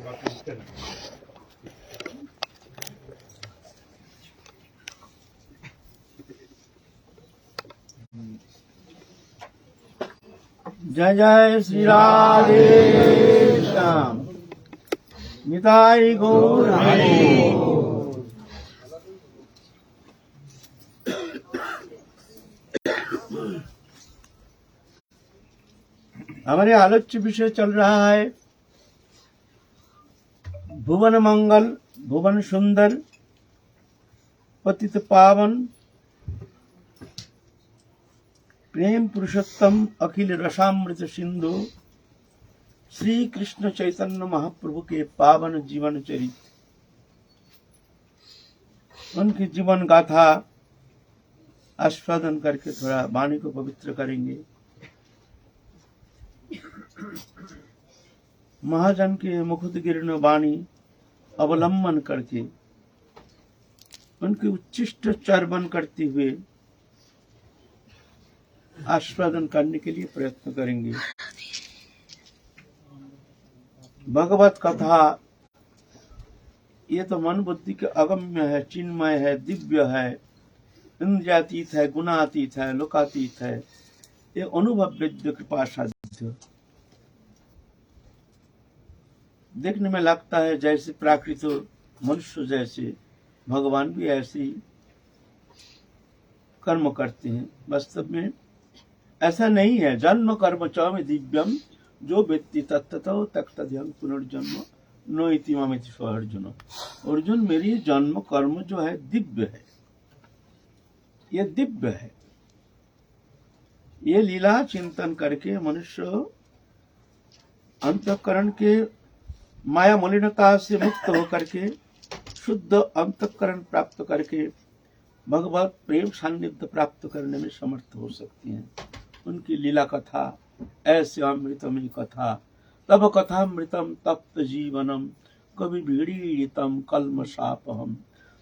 जय जय श्री राधे श्याम निताई गौर हरि। हमारे आलोच्य विषय चल रहा है भुवन मंगल, भुवन सुंदर, पतित पावन, प्रेम पुरुषोत्तम, अखिल रसामृत सिंधु श्री कृष्ण चैतन्य महाप्रभु के पावन जीवन चरित्र, उनकी जीवन गाथा आस्वादन करके थोड़ा वाणी को पवित्र करेंगे। महाजन के मुखोद्गीर्ण वाणी अवलंबन करके उनके उच्चिष्ट चर्वण करते हुए आस्वादन करने के लिए प्रयत्न करेंगे। भगवत कथा ये तो मन बुद्धि के अगम्य है, चिन्मय है, दिव्य है, इंद्रियातीत है, गुणातीत है, लोकातीत है। ये अनुभव वेद्य कृपा साध्य, देखने में लगता है जैसे प्राकृत मनुष्य जैसे, भगवान भी ऐसे ही कर्म करते हैं। वास्तव में ऐसा नहीं है। जन्म कर्म च में दिव्यम जो व्यक्ति तत्तो तत्तद्यं पुनर्जन्म नो इति मामेति सो अर्जुन। अर्जुन, मेरी जन्म कर्म जो है दिव्य है, ये दिव्य है। ये लीला चिंतन करके मनुष्य अंतःकरण के माया मलिनता से मुक्त होकर के शुद्ध अंतःकरण प्राप्त करके भगवत प्रेम सान्निध्य प्राप्त करने में समर्थ हो सकती हैं। उनकी लीला कथा ऐसे अमृतमयी कथा, तब कथामृतम तप्त जीवनम कवि भीड़ीतम कल्मषापहम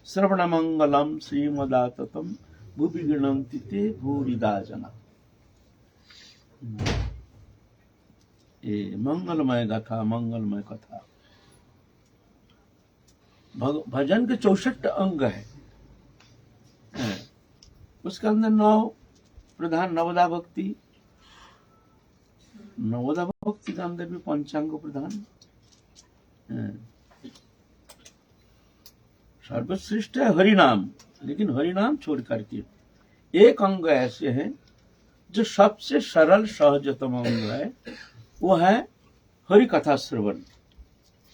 श्रवण मंगलम श्रीमदाततम भुवि गृह्णन्ति ते भूरिदा जना। ये मंगलमय गाथा, मंगलमय कथा। भजन के 64 अंग है। उसके अंदर 9 प्रधान नवदा भक्ति, नवदा भक्ति के अंदर भी पंचांग प्रधान। सर्वश्रेष्ठ है हरिनाम, लेकिन हरिनाम छोड़ करके एक अंग ऐसे है जो सबसे सरल सहजतम अंग है, वो है हरि कथा श्रवण।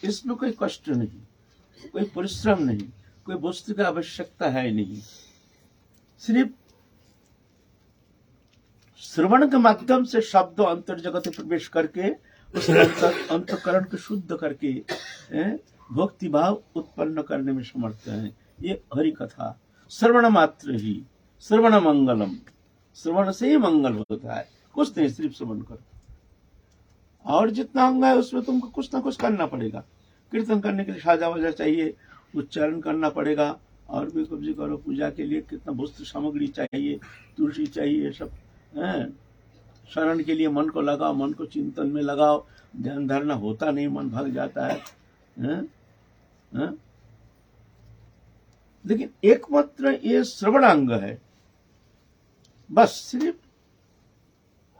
इसमें कोई कष्ट नहीं, कोई परिश्रम नहीं, कोई वस्तु की आवश्यकता है नहीं। सिर्फ श्रवण के माध्यम से शब्द अंतर जगत में प्रवेश करके उस अंतःकरण को शुद्ध करके भक्ति भाव उत्पन्न करने में समर्थ है। ये हरि कथा श्रवण मात्र ही, श्रवण मंगलम, श्रवण से ही मंगल होता है। कुछ नहीं, सिर्फ श्रवण करो। और जितना अंग है उसमें तुमको कुछ ना कुछ करना पड़ेगा। कीर्तन करने के लिए साजा वाजा चाहिए, उच्चारण करना पड़ेगा, और भी कुछ भी करो। पूजा के लिए कितना वस्तु सामग्री चाहिए, तुलसी चाहिए, सब है। शरण के लिए मन को लगाओ, मन को चिंतन में लगाओ। ध्यान धरना होता नहीं, मन भाग जाता है। लेकिन एकमात्र ये श्रवण अंग है। बस सिर्फ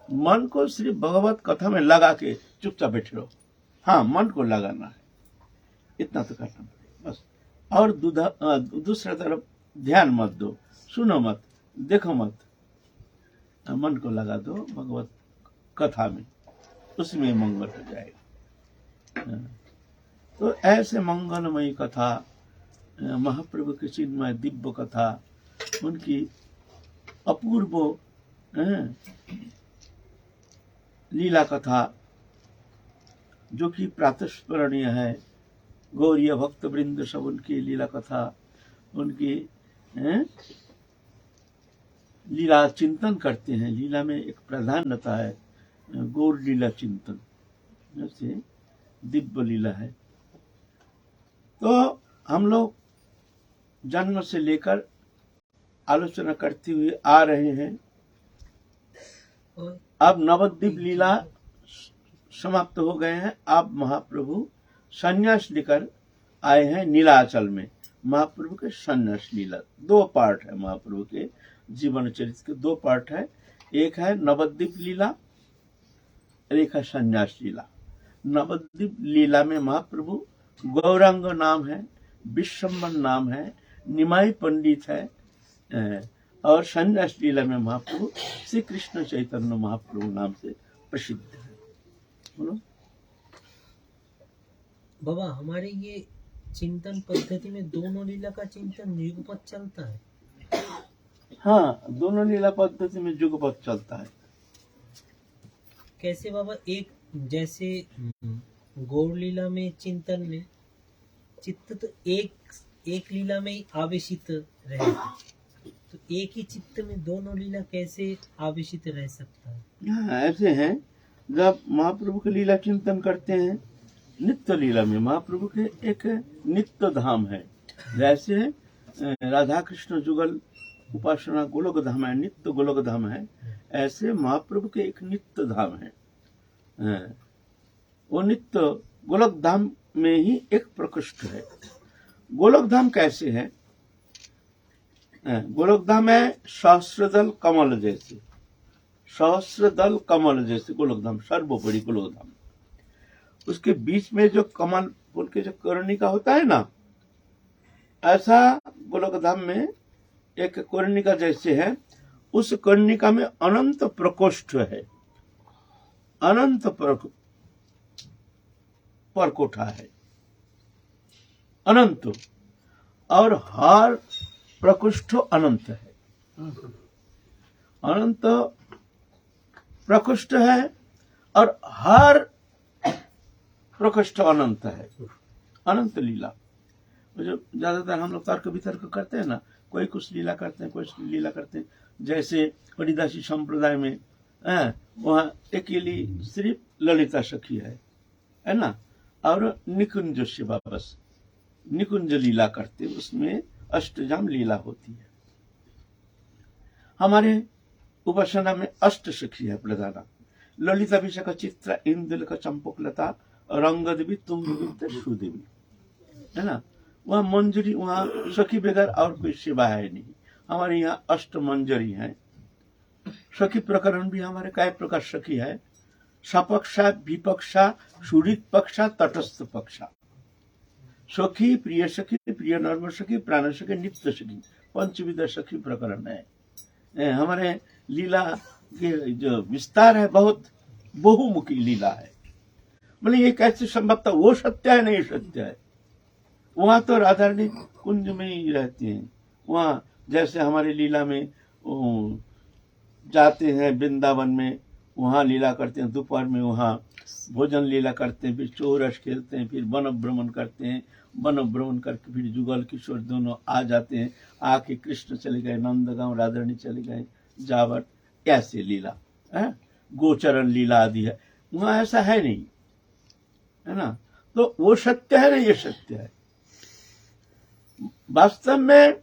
मन को सिर्फ भगवत कथा में लगा के चुपचाप बैठे रहो। हाँ, मन को लगाना है, इतना तो करना पड़ेगा बस। और दूसरा तरफ ध्यान मत दो, सुनो मत, देखो मत, मन को लगा दो भगवत कथा में, उसमें मंगल हो जाएगा। तो ऐसे मंगलमयी कथा, महाप्रभु की चिन्मय दिव्य कथा, उनकी अपूर्व लीला कथा जो कि प्रातस्मरणीय है। गौरीय भक्त वृंद सब उनकी लीला कथा, उनकी लीला चिंतन करते हैं। लीला में एक प्रधानता है गौर लीला चिंतन, जैसे दिव्य लीला है। तो हम लोग जन्म से लेकर आलोचना करते हुए आ रहे हैं। अब नवद्वीप लीला समाप्त हो गए हैं। अब महाप्रभु संन्यास लेकर आए हैं नीलाचल में। महाप्रभु के संन्यास लीला 2 पार्ट है, महाप्रभु के जीवन चरित्र के 2 पार्ट है। एक है नवद्वीप लीला, एक है संन्यास लीला। नवद्वीप लीला में महाप्रभु गौरांग नाम है, विश्वम्भर नाम है, निमाई पंडित है, और संन्यास लीला में महाप्रभु श्री कृष्ण चैतन्य महाप्रभु नाम से प्रसिद्ध है। बोलो बाबा, हमारे ये चिंतन पद्धति में दोनों लीला का चिंतन युगपत चलता है। हाँ, दोनों लीला पद्धति में युगपत चलता है। कैसे बाबा? एक जैसे गौर लीला में चिंतन में चित्त तो एक लीला में ही आवेशित रहे, तो एक ही चित्त में दोनों लीला कैसे आवेशित रह सकता है? हाँ, ऐसे हैं। जब महाप्रभु के लीला चिंतन करते हैं, नित्य लीला में महाप्रभु के एक नित्य धाम है। जैसे राधा कृष्ण जुगल उपासना गोलोक धाम है, नित्य गोलोक धाम है, ऐसे महाप्रभु के एक नित्य धाम है। वो नित्य गोलोक धाम में ही एक प्रकोष्ठ है। गोलोक धाम कैसे है? गोलोक धाम है सहस्रदल कमल जैसे, सहस्रदल कमल जैसे गोलोक धाम, सर्वोपरि गोलोक धाम। उसके बीच में जो कमल बोल के जो कर्णिका होता है ना, ऐसा गोलोक धाम में एक कर्णिका जैसे है। उस कर्णिका में अनंत प्रकोष्ठ है, अनंत परकोठा है, अनंत, और हर प्रकोष्ठ अनंत है। अनंत प्रकोष्ठ है और हर प्रकोष्ठ अनंत है। अनंत लीला जो ज्यादातर हम लोग तर्क वितर्क करते हैं ना, कोई कुछ लीला करते हैं, कोई लीला करते हैं। जैसे हरिदासी संप्रदाय में वहाँ अकेली सिर्फ ललिता सखी है ना, और निकुंज शिवा बस निकुंज लीला करते, उसमें अष्टजाम लीला होती है। हमारे उपासना में अष्ट सखी है प्रधाना, ललिता विशाखा चित्रा इंदुलेखा चंपकलता रंगदेवी तुम्बदेवी सुदेवी, है ना। वहाँ मंजरी, वहाँ सखी बगैर और कोई सेवा है नहीं। हमारे यहाँ अष्ट मंजरी है। सखी प्रकरण भी हमारे काय प्रकार सखी है? सपक्षा, विपक्षा, सुहृद पक्षा, तटस्थ पक्षा। सखी, प्रिय सखी, प्रिय नर्म सखी, प्राण सखी, नित्य सखी, पंचविध सखी प्रकरण है। हमारे लीला के जो विस्तार है बहुत बहुमुखी लीला है। मतलब ये कैसे संभवतः वो सत्य है, नहीं सत्य है। वहां तो राधा रानी कुंज में ही रहती हैं। वहां जैसे हमारी लीला में जाते हैं वृंदावन में, वहां लीला करते हैं, दोपहर में वहां भोजन लीला करते हैं, फिर चौरस खेलते हैं, फिर वन भ्रमण करते हैं, वन भ्रमण करके फिर जुगल किशोर दोनों आ जाते हैं। आके कृष्ण चले गए नंदगांव, राधा रानी चले गए जावट, ऐसे लीला है। गोचरण लीला आदि है। वहां ऐसा है नहीं, है ना। तो वो सत्य है ना, ये सत्य है। वास्तव में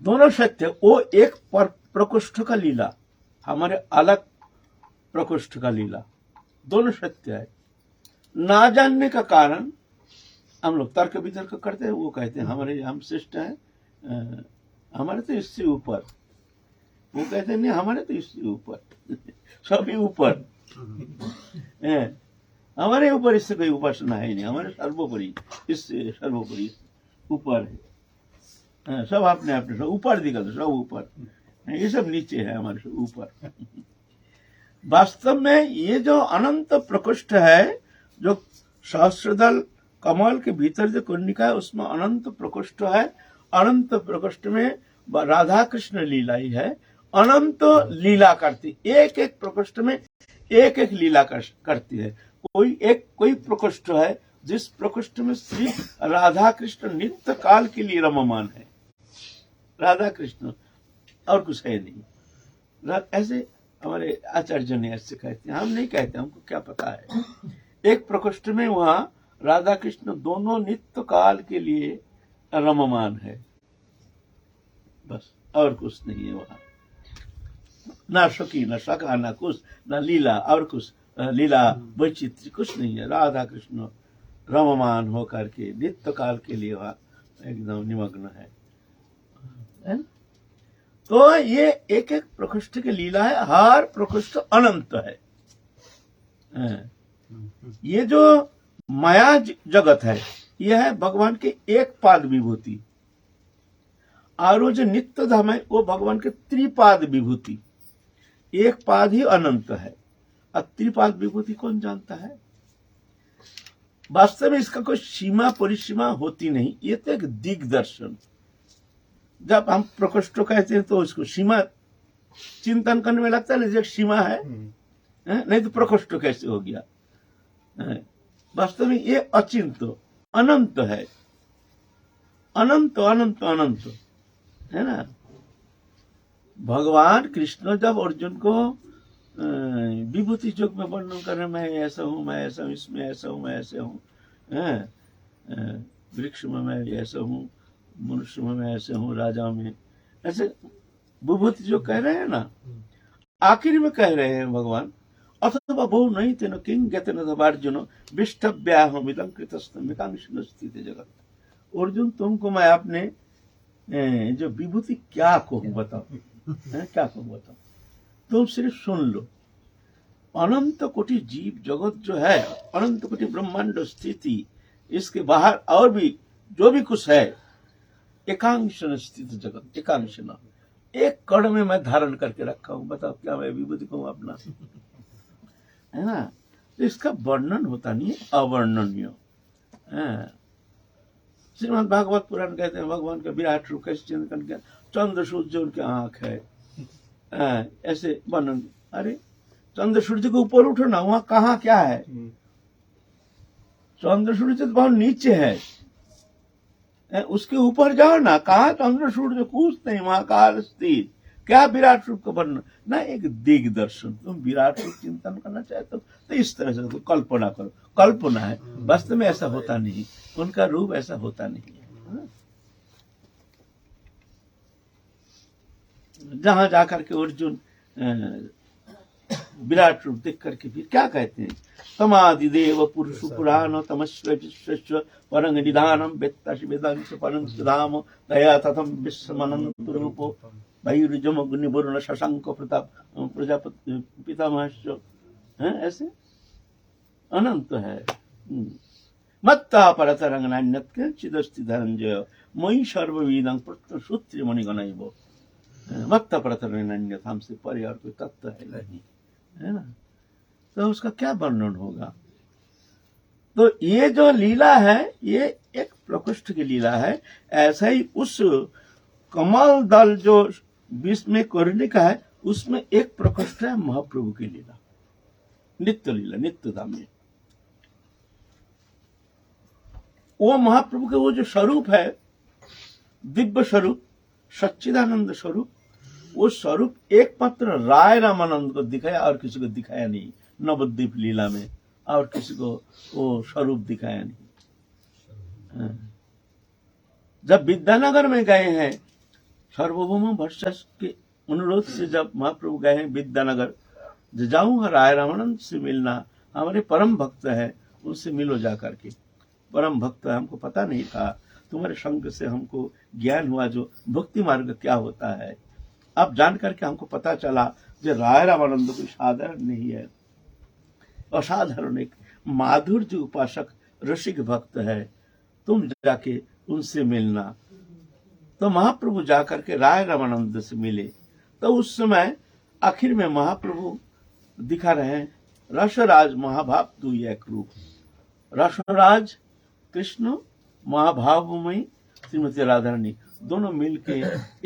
दोनों सत्य। वो एक प्रकोष्ठ का लीला, हमारे अलग प्रकोष्ठ का लीला, दोनों सत्य है। ना जानने का कारण हम लोग तर्क वितर्क करते हैं। वो कहते हैं हमारे हम श्रेष्ठ हैं, हमारे तो इससे ऊपर। वो कहते हैं नहीं, हमारे तो इससे ऊपर सभी ऊपर है। हमारे ऊपर इससे कोई उपासना है नहीं। हमारे सर्वोपरि, इससे सर्वोपरि ऊपर है। सब अपने अपने सब ऊपर दिखा तो सब ऊपर, ये सब नीचे है, हमारे से ऊपर। वास्तव में ये जो अनंत प्रकोष्ठ है, जो सहस्रदल कमल के भीतर जो कर्णिका है, उसमें अनंत प्रकोष्ठ है। अनंत प्रकोष्ठ में राधा कृष्ण लीला ही है। अनंत लीला करती, एक एक प्रकोष्ठ में एक एक लीला करती है। कोई प्रकोष्ठ है जिस प्रकोष्ठ में श्री राधा कृष्ण नित्य काल के लिए रममान है। राधा कृष्ण और कुछ है नहीं। ऐसे हमारे आचार्य ने ऐसे कहते हैं, हम नहीं कहते, हमको क्या पता है। एक प्रकोष्ठ में वहां राधा कृष्ण दोनों नित्य काल के लिए रममान है, बस, और कुछ नहीं है वहां। ना सखी, ना सखा, ना कुछ, ना लीला और कुछ लीला वैचित्र कुछ नहीं है। राधा कृष्ण रममान होकर के नित्य काल के लिए वह एकदम निमग्न है ना? तो ये एक एक प्रकोष्ठ की लीला है, हर प्रकोष्ठ अनंत है। ये जो माया जगत है, यह है भगवान के एक पाद विभूति, और वो जो नित्य धाम है वो भगवान के त्रिपाद विभूति। एक पाद ही अनंत है, और त्रिपाद विभूति कौन जानता है? वास्तव में इसका कोई सीमा परिसीमा होती नहीं, ये तो एक दिग्दर्शन। जब हम प्रकोष्ठ कहते हैं तो उसको सीमा चिंतन करने में लगता है ना, सीमा है, नहीं तो प्रकोष्ठ कैसे हो गया? वास्तव में ये अचिंत अनंत है, अनंत अनंत अनंत है ना। भगवान कृष्ण जब अर्जुन को विभूति योग में वर्णन कर रहे, मैं ऐसा हूं, मैं ऐसा हूं, इसमें ऐसा हूं, मैं ऐसे हूं, वृक्ष में मैं ऐसा हूं, मनुष्य में मैं ऐसे हूं, राजा में ऐसे विभूति जो कह रहे हैं ना, आखिर में कह रहे हैं भगवान, अथवा बहु नहीं तेन किंग गतेन अर्जुन विष्टव्याहमिदं कृतस्तमिकांक्षिण स्थित जगत। अर्जुन तुमको मैं अपने जो विभूति क्या कहूं बताओ, क्या कहूं बताओ, तुम सिर्फ सुन लो। अनंत कोटि जीव जगत जो है, अनंत कोटि ब्रह्मांड स्थिति, इसके बाहर और भी जो भी कुछ है, एकांक्षण स्थित जगत, एकांक्षण एक कण में मैं धारण करके रखा हूं। बताओ क्या मैं विभूति कहूं अपना, है ना? तो इसका वर्णन होता नहीं है, अवर्णनीय। श्रीमद् भागवत पुराण कहते हैं भगवान का विराट रूप कैसे चिंतन किया, चंद्र सूर्य उनकी आंख है, ऐसे वर्णन। अरे चंद्र सूर्य के ऊपर उठो ना, वहां कहाँ क्या है? चंद्र सूर्य तो बहुत नीचे है, उसके ऊपर जाओ ना, कहा चंद्र सूर्य कुछ नहीं, वहां काल स्थित, क्या विराट रूप का वर्णन ना, एक दिग्दर्शन। तुम विराट रूप चिंतन करना चाहते हो तो इस तरह से तो कल्पना करो, कल्पना है, वास्तव में ऐसा होता नहीं, उनका रूप ऐसा होता नहीं है। जहां जाकर के अर्जुन विराट रूप देख करके फिर क्या कहते हैं, तमादिदेव पुरुष पुराण तमस्व विश्व परंग निधानम वेत्तासि वेदांश परं सुधाम दया तथम विश्वमनंत रूपो वैरुजमग्निवरुण शशांक प्रताप प्रजापति पितामहश्च, ऐसे अनंत है। मत्ता परतरंग नान्यत् चिदस्ति धनंजय मयि सर्वविदं प्रत्यसूत्र मणिगणैव। मत्ता परतरंग नान्यत्, हमसे परे और कोई तत्व है नहीं, है ना? तो उसका क्या वर्णन होगा? तो ये जो लीला है ये एक प्रकोष्ठ की लीला है। ऐसा ही उस कमल दल जो विश्व में करने का है, उसमें एक प्रकोष्ठ है महाप्रभु की लीला, नित्य लीला, नित्य धाम में। वो महाप्रभु के वो जो स्वरूप है, दिव्य स्वरूप, सच्चिदानंद स्वरूप, वो स्वरूप एकमात्र राय रामानंद को दिखाया और किसी को दिखाया नहीं। नवद्वीप लीला में और किसी को वो स्वरूप दिखाया नहीं। जब विद्यानगर में गए हैं, सार्वभौम भट्टाचार्य के अनुरोध से जब महाप्रभु गए हैं विद्यानगर, जाऊंगा राय रामानंद से मिलना, हमारे परम भक्त है, उनसे मिलो जाकर के। परम भक्त है, हमको पता नहीं था, तुम्हारे संग से हमको ज्ञान हुआ जो भक्ति मार्ग क्या होता है। अब जान करके हमको पता चला जो राय रामानंद कोई साधारण नहीं है, असाधारण एक माधुर्य उपासक रसिक भक्त है। तुम जाके उनसे मिलना। तो महाप्रभु जाकर के राय रामानंद से मिले। तो उस समय आखिर में महाप्रभु दिखा रहे हैं रसराज महाभाव तू एक रूप। रसराज कृष्ण, महाभावमयी श्रीमती राधा रानी, दोनों मिलके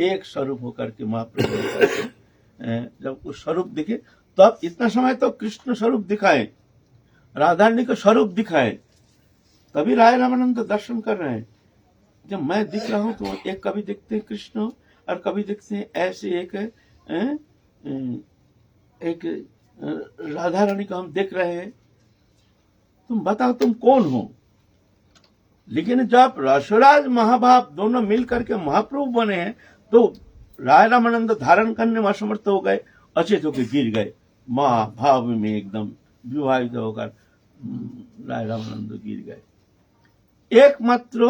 एक स्वरूप होकर के महाप्रभु जब उस स्वरूप दिखे, तो अब इतना समय तो कृष्ण स्वरूप दिखाए, राधा रानी का स्वरूप दिखाए, तभी राय रामानंद दर्शन कर रहे हैं। जब मैं दिख रहा हूं तो एक कभी दिखते हैं कृष्ण और कभी दिखते हैं ऐसे एक राधा रानी को हम देख रहे हैं। तुम बताओ तुम कौन हो? लेकिन जब रसराज महाभाव दोनों मिल करके महाप्रभु बने हैं, तो राय रामानंद धारण करने में असमर्थ हो गए, अचेत होकर गिर गए महाभाव में, एकदम विवाहित होकर राय रामानंद गिर गए। एकमात्र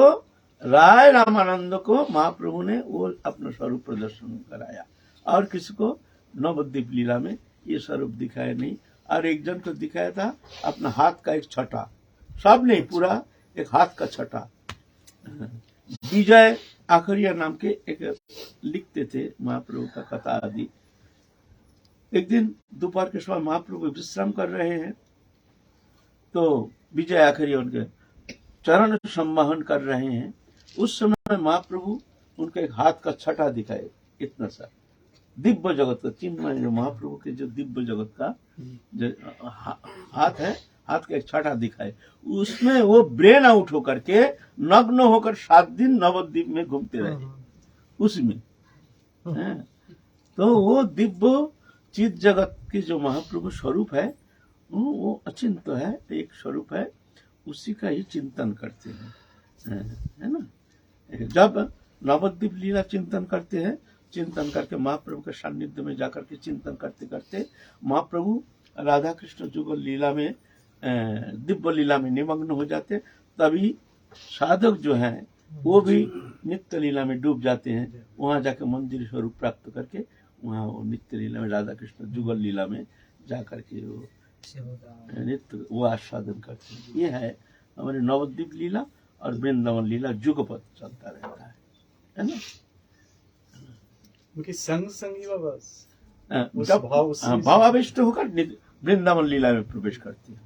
राय रामानंद को महाप्रभु ने वो अपना स्वरूप प्रदर्शन कराया, और किसी को नवद्वीप लीला में ये स्वरूप दिखाया नहीं। और एक जन को दिखाया था अपना हाथ का एक छटा, सब नहीं, पूरा एक हाथ का छटा। विजय आखरिया नाम के एक लिखते थे महाप्रभु का कथा आदि। एक दिन दोपहर के समय महाप्रभु विश्राम कर रहे हैं, तो विजय आखरिया उनके चरण संवाहन कर रहे हैं। उस समय महाप्रभु उनका एक हाथ का छटा दिखाए, इतना सा दिव्य जगत का चिन्ह, जो महाप्रभु के जो दिव्य जगत का जो हाथ है, हाथ का एक छटा दिखाए। उसमें वो ब्रेन आउट होकर के नग्न होकर 7 दिन नवद्वीप में घूमते रहे उसमें। तो वो दिव्य चित जगत के जो महाप्रभु स्वरूप है वो अचिंत है, एक स्वरूप है, उसी का ही चिंतन करते हैं, है ना। जब नवद्वीप लीला चिंतन करते हैं, चिंतन करके महाप्रभु के सानिध्य में जाकर के चिंतन करते करते महाप्रभु राधा कृष्ण जुगल लीला में, दिव्य लीला में निमग्न हो जाते। तभी साधक जो हैं वो भी नित्य लीला में डूब जाते हैं, वहां जाके मंदिर स्वरूप प्राप्त करके वहां वो नित्य लीला में, राधा कृष्ण जुगल लीला में जाकर के वो नित्य वो आस्वादन करते हैं। ये है हमारे नवद्वीप लीला और वृंदावन लीला, जुगपथ चलता रहता है ना। उनकी संग संगी बस जब भावाविष्ट होकर वृंदावन लीला में प्रवेश करती है।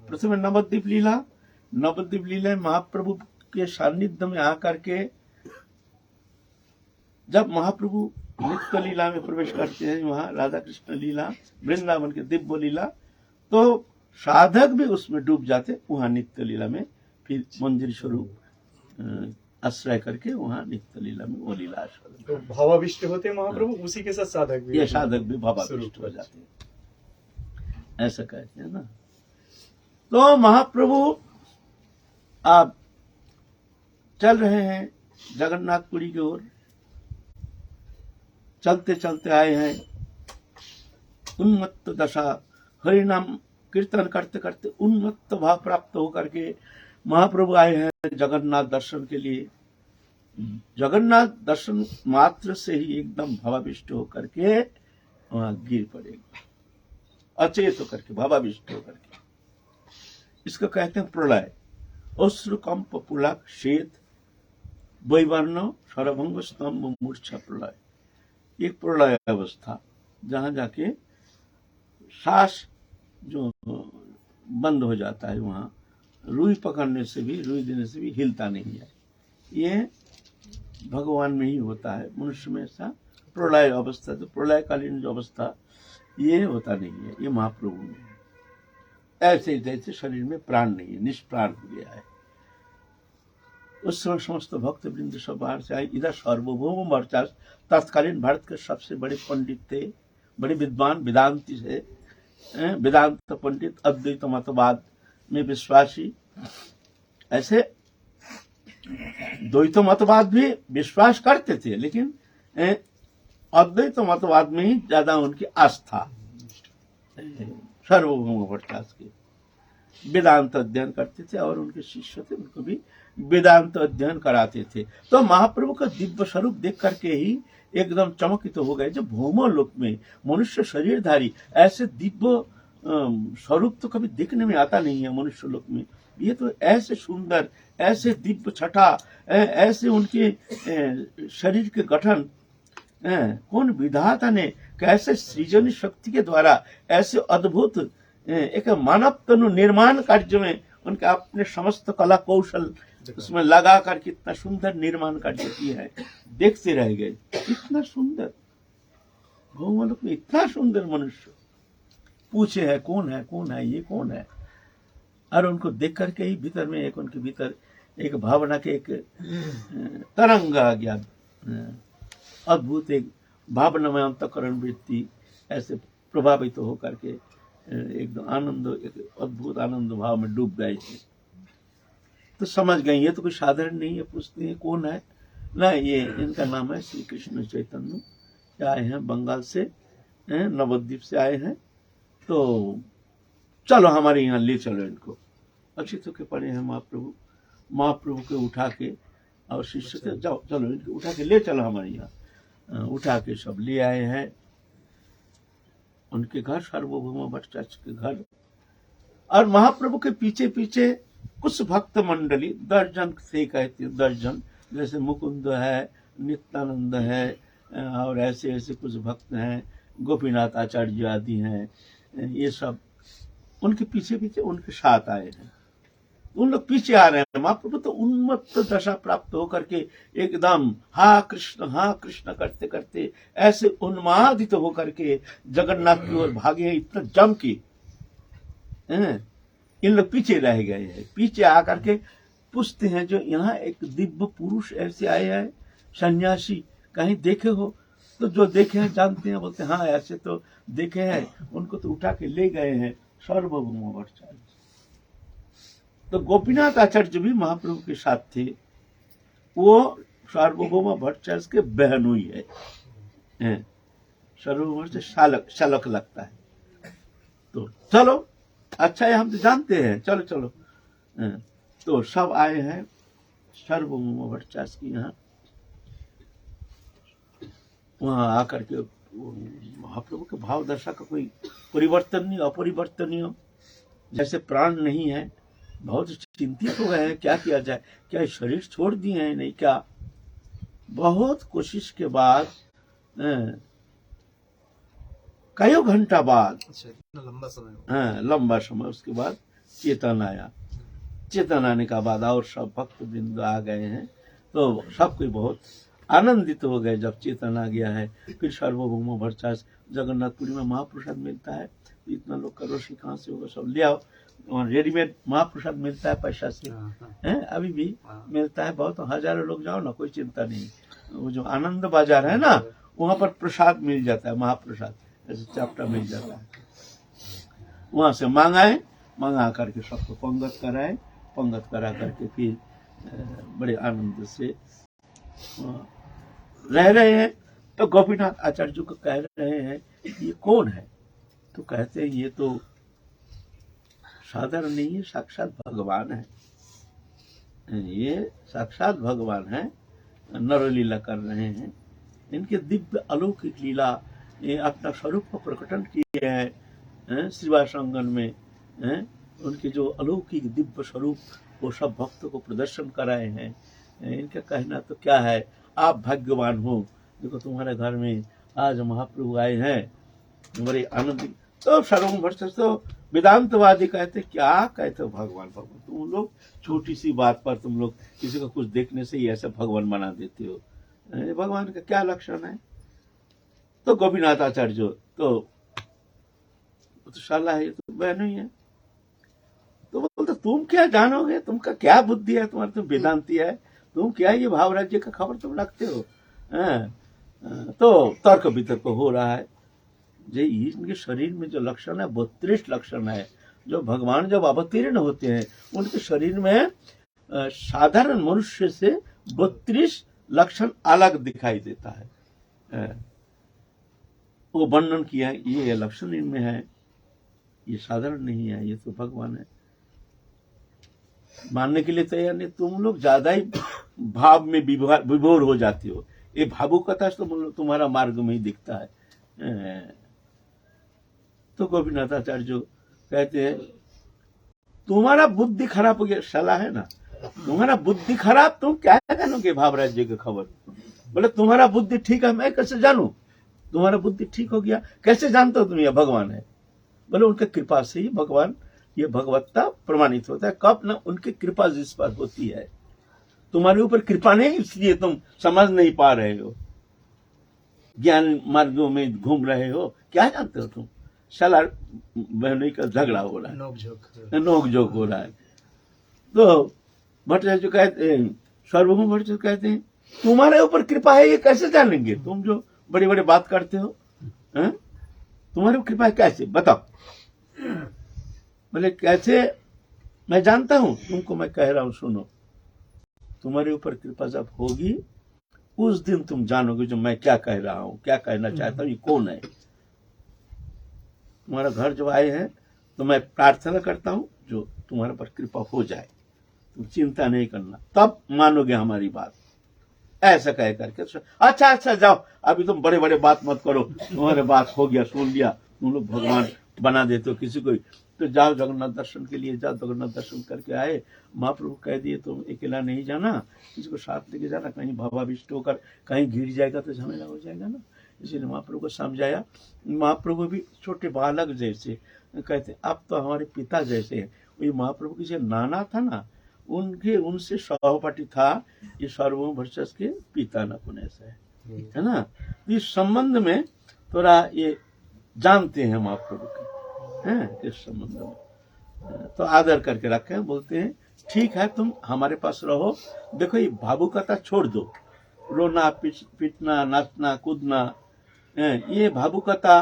प्रथम नवद्वीप लीला, नवद्वीप लीला महाप्रभु के सानिध्य में आकर के जब महाप्रभु नित्य लीला में प्रवेश करते हैं, वहां राधा कृष्ण लीला, वृंदावन के दिव्य लीला, तो साधक भी उसमें डूब जाते, वहां नित्य लीला में फिर मंदिर स्वरूप आश्रय करके वहां नित्य लीला में वो लीला आस्वादन। तो भावाविष्ट होते महाप्रभु, उसी के साथ साधक भी, ये साधक भी भावाविष्ट हो जाते हैं, ऐसा कहते हैं ना। तो महाप्रभु आप चल रहे हैं जगन्नाथपुरी की ओर, चलते चलते आए हैं, उन्मत्त दशा, हरि नाम कीर्तन करते करते उन्मत्त भाव प्राप्त होकर के महाप्रभु आए हैं जगन्नाथ दर्शन के लिए। जगन्नाथ दर्शन मात्र से ही एकदम भावाविष्ट होकर के वहां गिर पड़ेगा, अचेत होकर के, भावाविष्ट होकर के। इसको कहते हैं प्रलय। अश्रुकंप पुलक शेत वैवर्ण सरभंग स्तंभ मूर्छा प्रलय। एक प्रलय अवस्था जहां जाके सांस जो बंद हो जाता है, वहां रुई पकड़ने से भी, रुई देने से भी हिलता नहीं है। ये भगवान में ही होता है, मनुष्य में ऐसा प्रलय अवस्था, तो प्रलयकालीन जो अवस्था ये होता नहीं है, ये महाप्रभु में है। ऐसे जैसे शरीर में प्राण नहीं है, निष्प्राण हो गया है। उस समय समस्त भक्त वृंद सब बाहर से आए। इधर सार्वभौम वर्चास तत्कालीन भारत के सबसे बड़े पंडित थे, बड़े विद्वान, वेदांती थे, वेदांत पंडित, अद्वैत मतवाद में विश्वासी। ऐसे द्वैत मतवाद भी विश्वास करते थे, लेकिन अद्वैत मतवाद में ही ज्यादा उनकी आस्था। सार्वभौम वर्चास के वेदांत अध्ययन करते थे और उनके शिष्य थे, उनको भी वेदांत अध्ययन कराते थे। तो महाप्रभु का दिव्य स्वरूप देख करके ही एकदम चमकित हो गए। जो भौम लोक में मनुष्य शरीरधारी ऐसे दिव्य स्वरूप तो कभी देखने में आता नहीं है मनुष्य लोक में। ये तो ऐसे सुंदर, ऐसे दिव्य छटा, ऐसे उनके शरीर के गठन, कौन विधाता ने कैसे सृजन शक्ति के द्वारा ऐसे अद्भुत एक मानव तनु निर्माण कार्य में उनके अपने समस्त कला कौशल उसमें लगा कर कितना सुंदर निर्माण कार्य किया है, देखते रह गए। इतना सुंदर भौमलोक में इतना सुंदर मनुष्य, पूछे है कौन है, कौन है, ये कौन है। और उनको देख करके ही भीतर में एक, उनके भीतर एक भावना के एक तरंग आ गया, अद्भुत एक भावनामय अंतःकरण वृत्ति ऐसे प्रभावित होकर के एकदम आनंद, एक अद्भुत आनंद भाव में डूब गए थे। तो समझ गए ये तो कोई साधारण नहीं है। पूछते हैं कौन है, ना ये इनका नाम है श्री कृष्ण चैतन्य, आए हैं बंगाल से, नवद्वीप से आए हैं, तो चलो हमारे यहाँ ले चलो इनको। अचित के पड़े हैं महाप्रभु, महाप्रभु के उठा के और शिष्य से जाओ चलो इनके उठा के ले चलो हमारे यहाँ, उठा के सब ले आए हैं उनके घर, सार्वभौम भट्टाचार्य के घर। और महाप्रभु के पीछे पीछे कुछ भक्त मंडली 10 जन से कहते 10 जन, जैसे मुकुंद है, नित्यानंद है और ऐसे ऐसे कुछ भक्त हैं, गोपीनाथ आचार्य आदि हैं, ये सब उनके पीछे पीछे उनके साथ आए हैं। उन लोग पीछे आ रहे हैं। महाप्रभु तो उन्मत्त दशा प्राप्त होकर के एकदम हा कृष्ण करते करते ऐसे उन्मादित होकर के जगन्नाथ की ओर भागे हैं, इतना जम के इन लोग पीछे रह गए हैं। पीछे आकर के पूछते हैं, जो यहाँ एक दिव्य पुरुष ऐसे आए हैं सन्यासी, कहीं देखे हो? तो जो देखे हैं जानते हैं, बोलते हाँ ऐसे तो देखे हैं, उनको तो उठा के ले गए हैं सार्वभौम भट्टाचार्य। तो गोपीनाथ आचार्य भी महाप्रभु के साथ थे, वो सार्वभौम भट्टाचार्य के बहन हुई है, सार्वभौम से शालक लगता है। तो चलो अच्छा है, हम तो जानते हैं, चलो चलो। तो सब आए हैं सार्वभौम भट्टाचार्य के यहाँ। वहां आकर के महाप्रभु के भाव दशा का कोई परिवर्तन नहीं, अपरिवर्तनीय, जैसे प्राण नहीं है। बहुत चिंतित हो गए हैं, क्या किया जाए, क्या शरीर छोड़ दिए हैं नहीं क्या? बहुत कोशिश के बाद कई घंटा बाद, लंबा समय उसके बाद चेतन आया। चेतन आने का बाद और सब भक्त बिंदु आ गए हैं, तो सब कोई बहुत आनंदित हो गए जब चेतन आ गया है। फिर सार्वभौम भट्टाचार्य, जगन्नाथपुरी में महाप्रसाद मिलता है, इतना लोग का रोशी कहाँ से होगा, सब ले आओ। रेडीमेड महाप्रसाद मिलता है पैसा से, है अभी भी मिलता है, बहुत हजारों लोग जाओ ना, कोई चिंता नहीं। वो जो आनंद बाजार है ना, वहां पर प्रसाद मिल जाता है, महाप्रसाद ऐसे चापटा मिल जाता है। वहां से मंगा करके सबको पंगत कराए, पंगत करा करके फिर बड़े आनंद से रह रहे हैं। तो गोपीनाथ आचार्य जी को कह रहे हैं ये कौन है? तो कहते हैं ये तो साधारण नहीं है, साक्षात भगवान है, ये साक्षात भगवान है, नरलीला कर रहे हैं। इनके दिव्य अलौकिक लीला, ये अपना स्वरूप को प्रकटन किए हैं श्रीवास अंगन में, उनके जो अलौकिक दिव्य स्वरूप वो सब भक्तों को प्रदर्शन कराए हैं। इनका कहना तो क्या है, आप भाग्यवान हो, देखो तुम्हारे घर में आज महाप्रभु आए हैं, बड़े आनंद। तो सार्वभौम भट्टाचार्य तो वेदांतवादी कहते, क्या कहते हो भगवान भगवान, तुम लोग छोटी सी बात पर तुम लोग किसी को कुछ देखने से ही ऐसा भगवान बना देते हो, भगवान का क्या लक्षण है? तो गोपीनाथ आचार्य तो शाला है, ये तो बहन ही है। तो बोलते तुम क्या जानोगे, तुमका क्या बुद्धि है, तुम्हारा तो वेदांती है, तुम क्या ये भाव राज्य का खबर तुम रखते हो? तो तर्क वितर्क हो रहा है। जो इनके शरीर में जो लक्षण है 32 लक्षण है, जो भगवान जब अवतीर्ण होते हैं उनके शरीर में साधारण मनुष्य से 32 लक्षण अलग दिखाई देता है। वो वर्णन किया, ये लक्षण इनमें है, ये साधारण नहीं है, ये तो भगवान है। मानने के लिए तैयार नहीं, तुम लोग ज्यादा ही भाव में विभोर हो जाते हो। ये भावुकता तो तुम्हारा मार्ग में ही दिखता है। तो गोपीनाथ आचार्य जो कहते हैं तुम्हारा बुद्धि खराब हो गया, सलाह है ना, तुम्हारा बुद्धि खराब, तुम क्या जानोगे भाव राज्य की खबर? बोले तुम्हारा बुद्धि ठीक है, मैं कैसे जानू? तुम्हारा बुद्धि ठीक हो गया, कैसे जानते हो तुम यह भगवान है? बोले उनके कृपा से ही भगवान, ये भगवत्ता प्रमाणित होता है। कब ना उनकी कृपा जिस पर होती है, तुम्हारे ऊपर कृपा नहीं, इसलिए तुम समझ नहीं पा रहे हो, ज्ञान मार्गों में घूम रहे हो, क्या जानते हो तुम? साला बहनों का झगड़ा हो रहा है, नोक झोंक हो रहा है। तो भट्टाचार्य कहते हैं, सार्वभौम भट्टाचार्य कहते हैं तुम्हारे ऊपर कृपा है, ये कैसे जानेंगे? तुम जो बड़ी बड़ी बात करते हो, तुम्हारे ऊपर कृपा है कैसे, बताओ? बोले कैसे मैं जानता हूं, तुमको मैं कह रहा हूं, सुनो। तुम्हारे ऊपर कृपा जब होगी उस दिन तुम जानोगे जो मैं क्या कह रहा हूं, क्या कहना चाहता हूं, ये कौन है। तुम्हारा घर जो आए हैं तो मैं प्रार्थना करता हूं जो तुम्हारे पर कृपा हो जाए, तुम चिंता नहीं करना, तब मानोगे हमारी बात। ऐसा कह करके अच्छा अच्छा जाओ, अभी तुम बड़े बड़े बात मत करो, तुम्हारे बात हो गया, सुन लिया, तुम लोग भगवान बना देते हो किसी को। तो जाओ जगन्नाथ दर्शन के लिए जाओ, जगन्नाथ दर्शन करके आए। महाप्रभु कह दिए तुम अकेला नहीं जाना, किसी को साथ लेके जाना, कहीं भावाविष्ट होकर कहीं गिर जाएगा तो झमेला हो जाएगा ना। इसीलिए महाप्रभु को समझाया। महाप्रभु भी छोटे बालक जैसे कहते, अब तो हमारे पिता जैसे हैं। वही महाप्रभु की जो नाना था ना, उनके उनसे सहपाठी था ये सार्वभौम वर्चस्व के पिता नकुनेश है ना। तो इस संबंध में थोड़ा ये जानते हैं महाप्रभु के हैं, इस संबंध में तो आदर करके रखे हैं। बोलते हैं ठीक है तुम हमारे पास रहो, देखो ये भावुकता छोड़ दो, रोना पीटना नाचना कूदना, ये भावुकता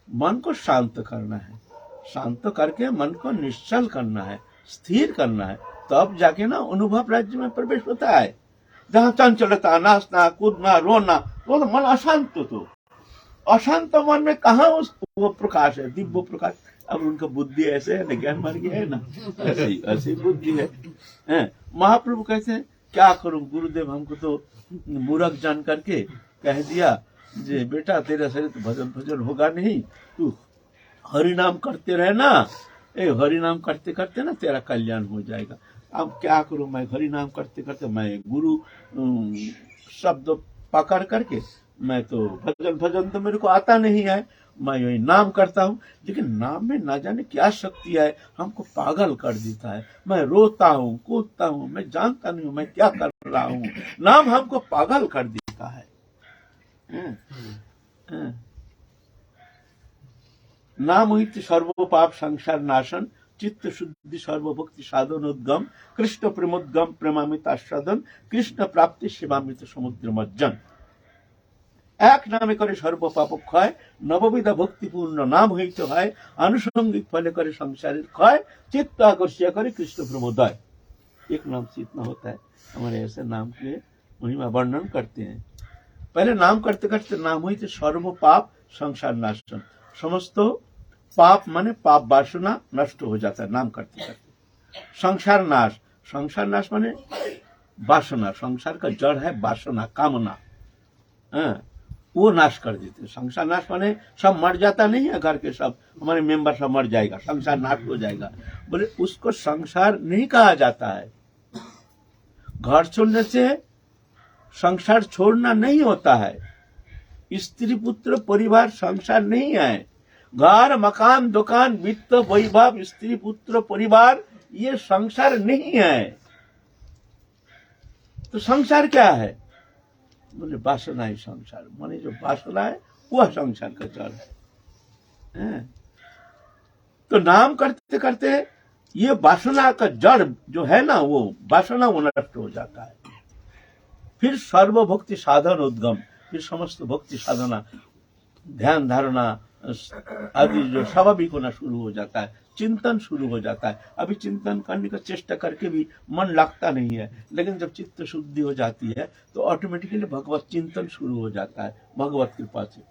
मन को शांत करना है, शांत करके मन को निश्चल करना है, स्थिर करना है, तब जाके ना अनुभव राज्य में प्रवेश होता है। जहाँ चंचलता नाचना कूदना रोना, वो तो मन अशांत, तो अशांत मन में कहाँ वो प्रकाश है, दिव्य प्रकाश। अब उनका बुद्धि ऐसे है ना, ज्ञान मार गया है ना, ऐसी बुद्धि है। महाप्रभु कहते हैं क्या करूं, गुरुदेव हमको तो मूर्ख जान करके कह दिया जे बेटा तेरे शरीर तो भजन भजन होगा नहीं, तू हरि नाम करते रहना, हरि नाम करते करते ना तेरा कल्याण हो जाएगा। अब क्या करूं मैं, हरि नाम करते करते मैं गुरु शब्द पकड़ करके, मैं तो भजन भजन तो मेरे को आता नहीं है, मैं यही नाम करता हूँ, लेकिन नाम में ना जाने क्या शक्ति है, हमको पागल कर देता है। मैं रोता हूँ कूदता हूँ, मैं जानता नहीं हूँ मैं क्या कर रहा हूँ, नाम हमको पागल कर देता है। नाम हुई सर्वपाप संसार नाशन, चित्त शुद्धि सर्वभक्ति साधनोद्गम, कृष्ण प्रेमोद्गम प्रेमामित आस्वादन, कृष्ण प्राप्ति सेवामित समुद्र मज्जन। एक नामे करे सर्व पाप क्षय, नवविध भक्तिपूर्ण नाम हईते হয়, आनुषंगिक फले करे संसारेर क्षय, चित्त आकर्षित करे कृष्ण प्रेमोदय। एक नाम से इतना होता है। हमारे ऐसे नाम के महिमा वर्णन करते हैं। पहले नाम करते करते नाम हईते सर्व पाप संसार नाशन, समस्त पाप माने पाप वासना नष्ट हो जाता है नाम करते करते। संसार नाश, संसार नाश माने वासना, संसार का जड़ है वासना कामना, वो नाश कर देते। संसार नाश माने सब मर जाता नहीं है, घर के सब हमारे मेंबर सब मर जाएगा, संसार नाश हो जाएगा। बोले उसको संसार नहीं कहा जाता है। घर छोड़ने से संसार छोड़ना नहीं होता है। स्त्री पुत्र परिवार संसार नहीं है। घर मकान दुकान वित्त वैभव स्त्री पुत्र परिवार ये संसार नहीं है। तो संसार क्या है? बोले वासना ही संसार, माने जो वासना है वह संसार का जड़ है। तो नाम करते करते ये वासना का जड़ जो है ना, वो वासना वो नष्ट हो जाता है। फिर सर्व भक्ति साधन उद्गम, फिर समस्त भक्ति साधना ध्यान धारणा आदि जो स्वाभाविक होना शुरू हो जाता है, चिंतन शुरू हो जाता है। अभी चिंतन करने का चेष्टा करके भी मन लगता नहीं है, लेकिन जब चित्त शुद्धि हो जाती है तो ऑटोमेटिकली भगवत चिंतन शुरू हो जाता है भगवत कृपा से।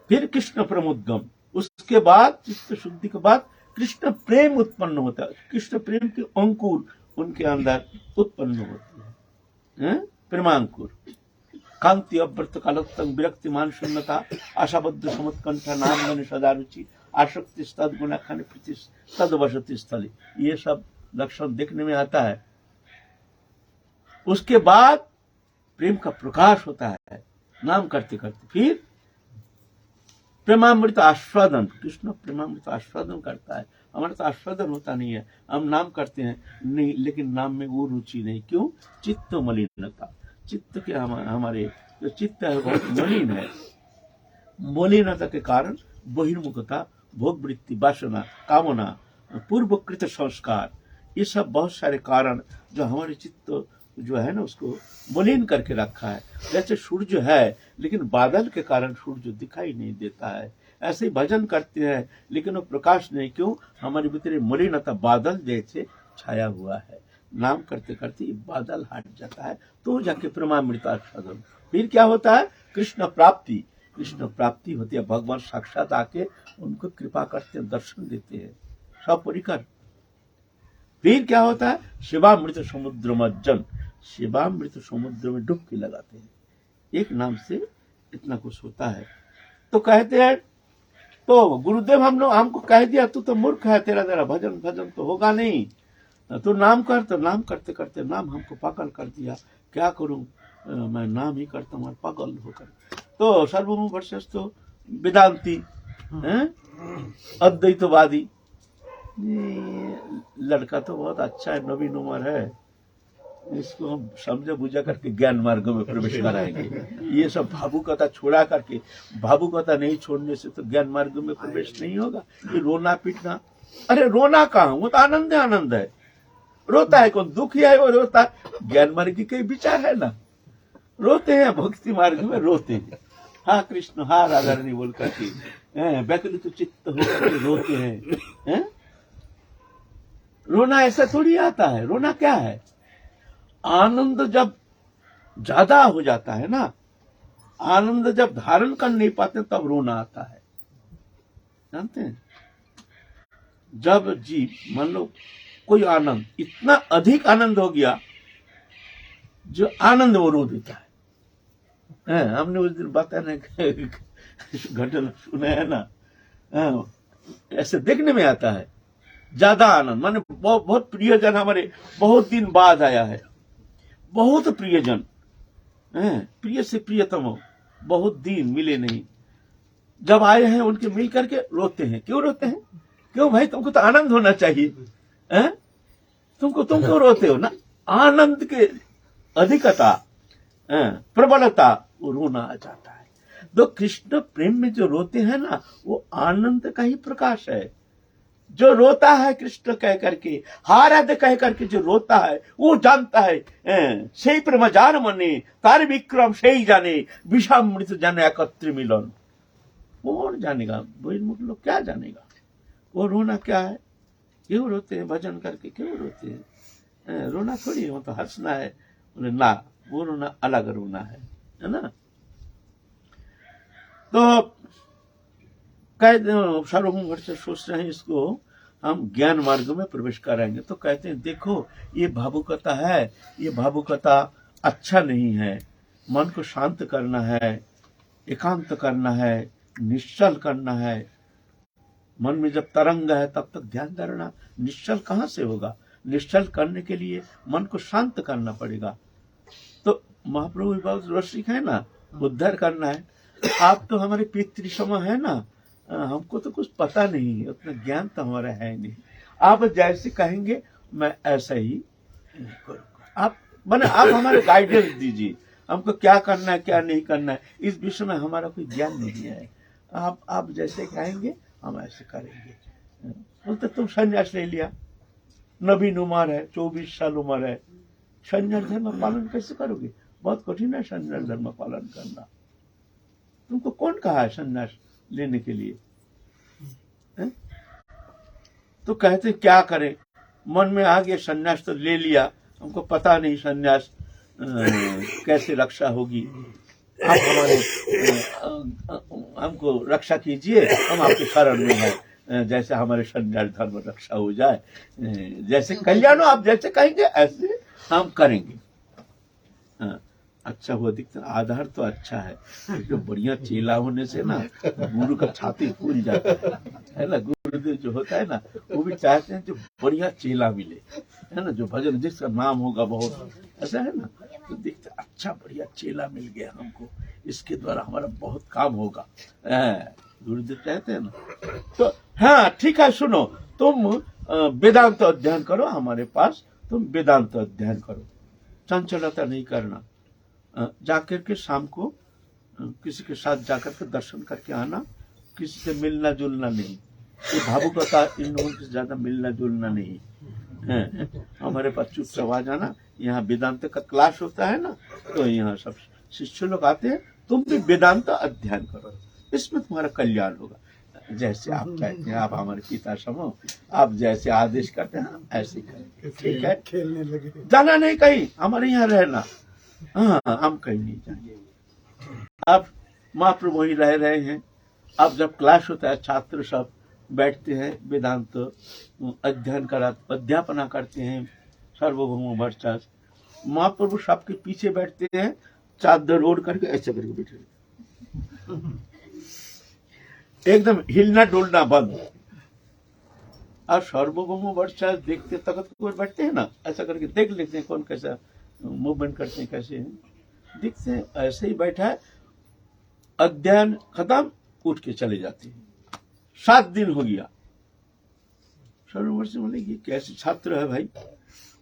फिर कृष्ण प्रेमोद्गम, उसके बाद चित्त शुद्धि के बाद कृष्ण प्रेम उत्पन्न होता है। कृष्ण प्रेम के अंकुर उनके अंदर उत्पन्न होती है, प्रेमांकुर। कांति अव्रत कालोत्तम विरक्ति मान शून्यता आशाबद्ध समुत्कंठा नाम गण सदा रुचि आसक्ति तद गुणा खाने प्रीति तद वसति स्थली, ये सब लक्षण देखने में आता है। उसके बाद प्रेम का प्रकाश होता है नाम करते करते। फिर प्रेमामृत आस्वादन, कृष्ण प्रेमामृत आस्वादन करता है। हमारा तो आस्वादन होता नहीं है, हम नाम करते हैं नहीं, लेकिन नाम में वो रुचि नहीं। क्यों? चित्त मलिनता, चित्त के हमारे जो चित्त है बहुत मलिन है। मलिनता के कारण बहिर्मुखता, भोग वृत्ति, वासना, कामना, पूर्वकृत संस्कार, ये सब बहुत सारे कारण जो हमारे चित्त जो है ना उसको मलिन करके रखा है। जैसे सूर्य है लेकिन बादल के कारण सूर्य दिखाई नहीं देता है, ऐसे ही भजन करते हैं लेकिन वो प्रकाश नहीं। क्यों? हमारे भीतर मलिनता बादल जैसे छाया हुआ है। नाम करते करते बादल हट जाता है तो जाके प्रेमामृत आस्वादन। फिर क्या होता है? कृष्ण प्राप्ति, कृष्ण प्राप्ति होती है। भगवान साक्षात आके उनको कृपा करते हैं, दर्शन देते हैं, सब परिकर फिर क्या होता है, शिवामृत समुद्र मज्जन, शिवामृत समुद्र में डुबकी लगाते हैं। एक नाम से इतना कुछ होता है। तो कहते हैं, तो गुरुदेव हमको कह दिया तू तो मूर्ख है, तेरा भजन भजन तो होगा नहीं, तो नाम कर। तो नाम करते करते नाम हमको पागल कर दिया, क्या करूं, मैं नाम ही करता हूँ पागल होकर। तो सर्वभूम वर्सेस तो वेदांती हैं, अद्वैतवादी। ये लड़का तो बहुत अच्छा है, नवीन उम्र है, इसको हम समझे बुझा करके ज्ञान मार्ग में प्रवेश कराएंगे। ये सब भावुकता छोड़ा करके, भावुकता नहीं छोड़ने से तो ज्ञान मार्ग में प्रवेश नहीं होगा। ये रोना पीटना, अरे रोना कहाँ, वो तो आनंद है, आनंद है। रोता है कौन, दुखी है वो रोता है। ज्ञान मार्ग की विचार है ना, रोते हैं भक्ति मार्ग में, रोते हैं हाँ कृष्ण हाँ राधा रानी बोल करके, व्याकुलित चित्त होकर के रोते हैं। रोना ऐसा थोड़ी आता है। रोना क्या है, आनंद जब ज्यादा हो जाता है ना, आनंद जब धारण कर नहीं पाते तब रोना आता है, जानते हैं। जब जीव मान लो कोई आनंद, इतना अधिक आनंद हो गया, जो आनंद वो रो देता है। हमने उस दिन बताने घटना सुना है ना, ऐसे देखने में आता है। ज्यादा आनंद माने बहुत प्रियजन हमारे बहुत दिन बाद आया है, बहुत प्रियजन, प्रिय से प्रियतम हो, बहुत दिन मिले नहीं, जब आए हैं उनके मिल करके रोते हैं। क्यों रोते हैं, क्यों भाई, तुमको तो आनंद होना चाहिए, तुमको रोते हो ना। आनंद के अधिकता, प्रबलता, वो रोना आ जाता है। तो कृष्ण प्रेम में जो रोते हैं ना, वो आनंद का ही प्रकाश है। जो रोता है कृष्ण कह करके, हारद कह करके जो रोता है, वो जानता है से प्रेम जार मने तार विक्रम से ही जाने, विषामृत जाने एकत्र मिलन। कौन जानेगा, बहिर्मुख लोग क्या जानेगा वो रोना क्या है। क्यों रोते हैं, भजन करके क्यों रोते हैं, रोना थोड़ी, वो तो हंसना है। बोले ना, वो रोना अलग रोना है ना। तो सार्वभौम घर से सोच रहे हैं इसको हम ज्ञान मार्ग में प्रवेश कराएंगे। तो कहते हैं देखो ये भावुकता है, ये भावुकता अच्छा नहीं है। मन को शांत करना है, एकांत करना है, निश्चल करना है। मन में जब तरंग है तब तक ध्यान करना, निश्चल कहाँ से होगा। निश्चल करने के लिए मन को शांत करना पड़ेगा। तो महाप्रभु रसिक है ना, उद्धार करना है। आप तो हमारे पितृ सम है ना, हमको तो कुछ पता नहीं, उतना ज्ञान तो हमारा है नहीं। आप जैसे कहेंगे मैं ऐसा ही करूंगा। आप हमारे गाइडेंस दीजिए, हमको क्या करना है क्या नहीं करना है, इस विषय में हमारा कोई ज्ञान नहीं है। आप जैसे कहेंगे हम ऐसे करेंगे। बोलते तुम संन्यास ले लिया, नवीन उम्र है, 24 साल उम्र है, संन्यास धर्म पालन कैसे करोगे। बहुत कठिन है संन्यास धर्म पालन करना। तुमको कौन कहा है संन्यास लेने के लिए, है? तो कहते क्या करें, मन में आ गया संन्यास तो ले लिया, हमको पता नहीं संन्यास कैसे रक्षा होगी। आप हमारे हमको रक्षा कीजिए, हम आपके शरण में हैं, जैसे हमारे संन्यास धर्म रक्षा हो जाए, जैसे कल्याण आप जैसे कहेंगे ऐसे हम करेंगे। अच्छा हुआ दिखता, आधार तो अच्छा है, तो बढ़िया चेला होने से ना गुरु का छाती फूल जाता है ना। गुरुदेव जो होता है ना, वो भी चाहते हैं जो बढ़िया चेला मिले, है ना, जो भजन जिसका नाम होगा बहुत, ऐसा है ना। तो देखते अच्छा बढ़िया चेला मिल गया हमको, इसके द्वारा हमारा बहुत काम होगा, गुरुदेव कहते हैं ना। तो हाँ ठीक है, सुनो तुम वेदांत अध्ययन करो हमारे पास, तुम वेदांत अध्ययन करो, चंचलता नहीं करना। जाकर के शाम को किसी के साथ जाकर के दर्शन करके आना, किसी से मिलना जुलना नहीं। ये भावुकता इन लोगों से ज्यादा मिलना जुलना नहीं है। हमारे पास चुपचाप आ जाना। यहाँ वेदांत का क्लास होता है ना, तो यहाँ सब शिष्य लोग आते हैं। तुम भी वेदांत अध्ययन करो, इसमें तुम्हारा कल्याण होगा। जैसे आप कहते हैं, आप हमारे पिता समो, आप जैसे आदेश करते हैं ऐसे करेंगे, ठीक है। खेलने लगे, जाना नहीं कहीं, हमारे यहाँ रहना। हाँ हम कहीं नहीं जाएंगे। आप महाप्रभु वही रह रहे हैं। अब जब क्लास होता है छात्र सब बैठते हैं, वेदांत अध्ययन अध्यापना करते हैं सार्वभौम भट्टाचार्य। महाप्रभु सबके पीछे बैठते हैं, चादर ओढ़ करके ऐसे करके बैठे, एकदम हिलना डोलना बंद। और सार्वभौम भट्टाचार्य देखते तखत को बैठते हैं ना, ऐसा करके देख लेते हैं कौन कैसा मूवमेंट करते हैं, कैसे हैं, देखते हैं ऐसे ही बैठा है। अध्ययन खत्म, उठ के चले जाते हैं। 7 दिन हो गया। सर्वभौम से बोले ये कैसे छात्र है भाई,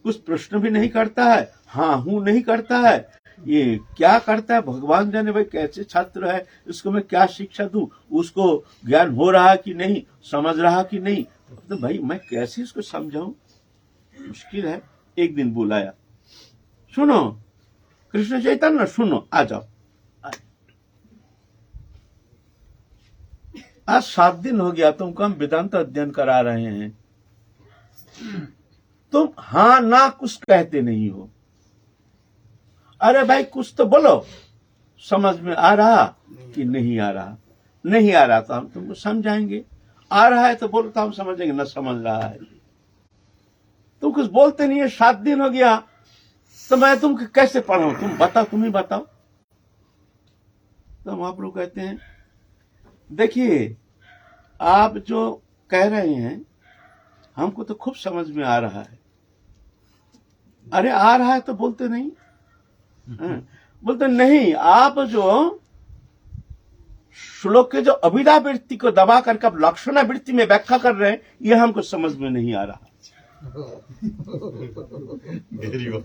कुछ प्रश्न भी नहीं करता है, हाँ हूं नहीं करता है, ये क्या करता है भगवान जाने भाई, कैसे छात्र है, इसको मैं क्या शिक्षा दूं, उसको ज्ञान हो रहा कि नहीं, समझ रहा कि नहीं, तो भाई मैं कैसे इसको समझाऊं, मुश्किल है। एक दिन बुलाया, सुनो कृष्ण चैतन्य, सुनो आ जाओ। आज 7 दिन हो गया तुमको हम वेदांत अध्ययन करा रहे हैं, तुम हाँ ना कुछ कहते नहीं हो। अरे भाई कुछ तो बोलो, समझ में आ रहा कि नहीं आ रहा, नहीं आ रहा तो हम तुमको समझाएंगे, आ रहा है तो बोलो तो हम समझेंगे, ना समझ रहा है तुम कुछ बोलते नहीं है। 7 दिन हो गया तो मैं तुमको कैसे पढ़ाऊं, तुम बताओ, तुम ही बताओ। तो महाप्रभु कहते हैं देखिए आप जो कह रहे हैं हमको तो खूब समझ में आ रहा है। अरे आ रहा है तो बोलते नहीं, बोलते नहीं, आप जो श्लोक के जो अभिधा वृत्ति को दबा करके आप लक्षणा वृत्ति में व्याख्या कर रहे हैं, यह हमको समझ में नहीं आ रहा।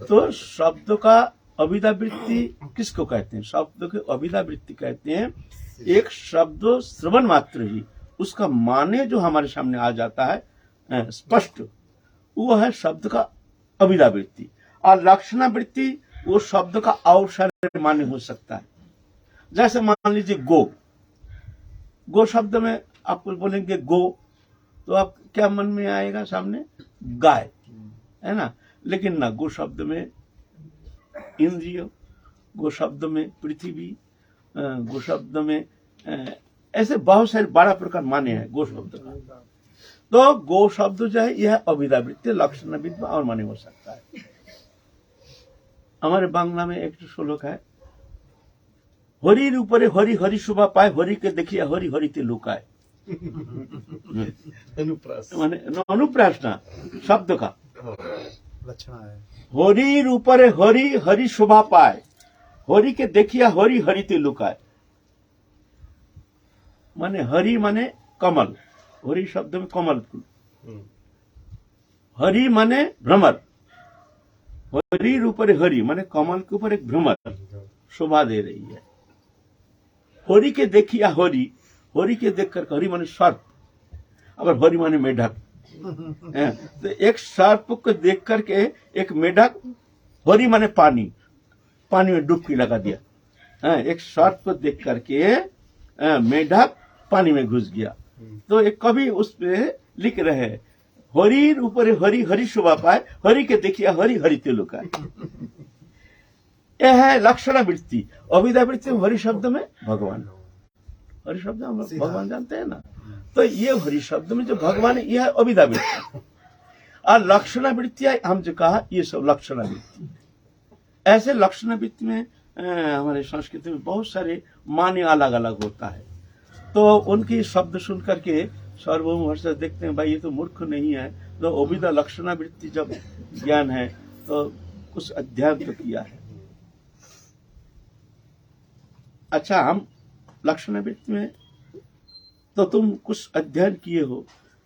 तो शब्द का अभिधा वृत्ति किसको कहते हैं, शब्द के अभिधा वृत्ति कहते हैं एक शब्द श्रवण मात्र ही उसका माने जो हमारे सामने आ जाता है स्पष्ट, वो है शब्द का अभिधा वृत्ति। और लक्षणा वृत्ति वो शब्द का अवसर माने हो सकता है। जैसे मान लीजिए गो, गो शब्द में आप बोलेंगे गो तो आप क्या मन में आएगा सामने, गाय है ना। लेकिन ना, गो शब्द में इंद्रिय, गो शब्द में पृथ्वी, गो शब्द में ऐसे बहुत सारे 12 प्रकार माने हैं गो शब्द का। तो गो शब्द जो है यह अभिधा वृत्ति लक्षण वृत्ति और माने हो सकता है। हमारे बांग्ला में एक श्लोक है, हरिर ऊपरे हरि हरि शोभा पाए, हरि के देखिए हरि हरिते लुकाए। माने अनुप्रासना शब्द का लक्षण है, हरिर ऊपरे हरि हरि शोभा पाए, हरि के देखिए हरि हरिते लुकाए। माने हरि माने कमल, हरि शब्द में कमल फूल, हरि माने भ्रमर, हरि ऊपर हरि माने कमल के ऊपर एक भ्रमर शोभा दे रही है। हरि के देखिए हरि, हरि के देखकर हरि माने सर्प, अगर हरि माने मेढक, तो एक सर्प को देख करके एक मेढक, हरि माने पानी, पानी में डुबकी लगा दिया। एक सर्प को देख करके मेढक पानी में घुस गया। तो एक कवि उस पे लिख रहे हैं, हरि ऊपर हरि हरि शोभा पाए, हरि के देखिए हरि हरिते लुकाए। यह है लक्षणा वृत्ति। अभिधा वृत्ति हरि शब्द में भगवान, हरि शब्द हम भगवान जानते हैं ना, तो ये हरि शब्द में जो भगवान है यह है अभिधा वृत्ति। और लक्षणा वृत्ति हम जो कहा ये सब लक्षणा वृत्ति। ऐसे लक्षणा वृत्ति में हमारे संस्कृति में बहुत सारे माने अलग अलग होता है। तो उनकी शब्द सुन करके सार्वभौम भट्टाचार्य देखते हैं भाई ये तो मूर्ख नहीं है, तो अभिधा लक्षणा वृत्ति जब ज्ञान है तो कुछ अध्ययन तो किया है। अच्छा, हम लक्षणा वृत्ति में तो तुम कुछ अध्ययन किए हो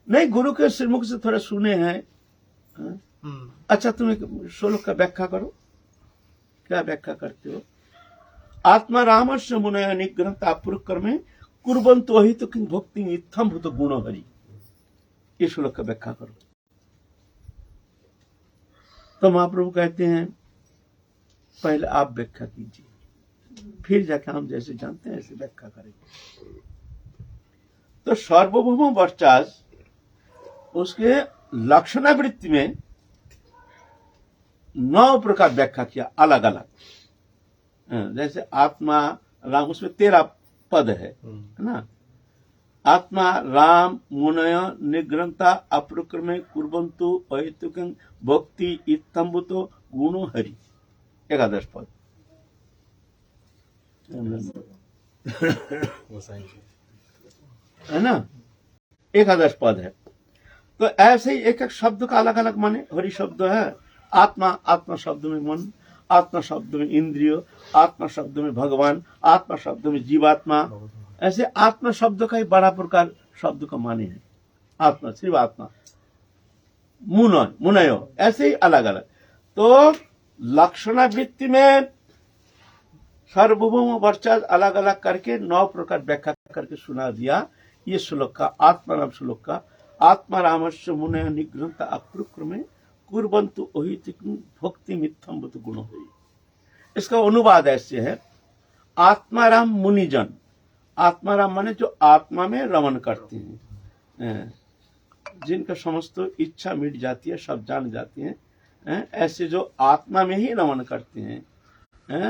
नहीं, गुरु के श्रीमुख से थोड़ा सुने हैं। अच्छा, तुम एक श्लोक का व्याख्या करो। क्या व्याख्या करते हो? आत्मा रामस्य मुनय निग्रह तापुरक्रमे कुर्वन्तो हि तो किं भक्ति इत्थम भूत गुण हरि। ये श्लोक का व्याख्या करो। तो महाप्रभु कहते हैं पहले आप व्याख्या कीजिए, फिर जाके हम जैसे जानते हैं ऐसे व्याख्या करेंगे। तो सार्वभौम भट्टाचार्य उसके लक्षणावृत्ति में 9 प्रकार व्याख्या किया अलग अलग। जैसे आत्मा राम, उसमें 13 पद है ना। आत्मा राम मुनय निग्रंथा अप्रक्रमे कुर्वन्तु अहेतुकं भक्ति इत्थम्बुतो गुणो हरि। 11 पद है ना, 11 पद है। तो ऐसे ही एक एक शब्द का अलग अलग माने। हरि शब्द है आत्मा, आत्मा शब्द में मन, आत्मा शब्द में इंद्रिय, आत्मा शब्द में भगवान, आत्मा शब्द में जीवात्मा। ऐसे आत्मा शब्द का ही बड़ा प्रकार शब्द का माने है। आत्मा सिर्फ आत्मा, मुनयो ऐसे ही अलग अलग। तो लक्षणावृत्ति में सार्वभौम वर्चाज अलग अलग करके 9 प्रकार व्याख्या करके सुना दिया। ये श्लोक का आत्माराम श्लोक का आत्मा रामस्य मुनय निग्रंथ अप्रक्रमे कुर्वन्तु अहितिकं भक्ति मिथ्यम गुण हुई। इसका अनुवाद ऐसे है, आत्माराम मुनिजन, आत्माराम माने जो आत्मा में रमन करते हैं, जिनका समस्त इच्छा मिट जाती है, सब जान जाती हैं, ऐसे जो आत्मा में ही रमन करते हैं,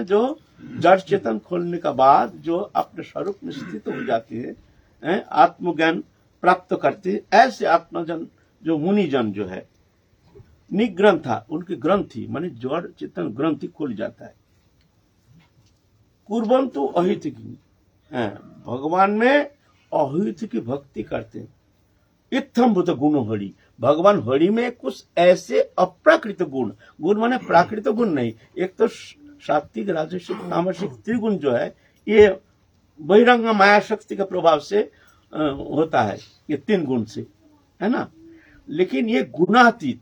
जो जड़ चेतन खोलने का बाद जो अपने स्वरूप में स्थित हो जाते हैं, आत्मज्ञान प्राप्त करते हैं, ऐसे आत्मजन जो मुनिजन जो है, निग्रंथा उनकी ग्रंथि माने जड़ चेतन ग्रंथि खुल जाता है। कुर्वन्तु अहितिकी, भगवान में अहित की भक्ति करते हैं। इत्थम्भूत गुण हरि, भगवान हरि में कुछ ऐसे अप्राकृत गुण, गुण माने प्राकृत गुण नहीं, एक तो सात्विक राजसिक तामसिक त्रिगुण जो है ये बहिरंग माया शक्ति के प्रभाव से होता है, ये 3 गुण से, है ना। लेकिन ये गुणातीत,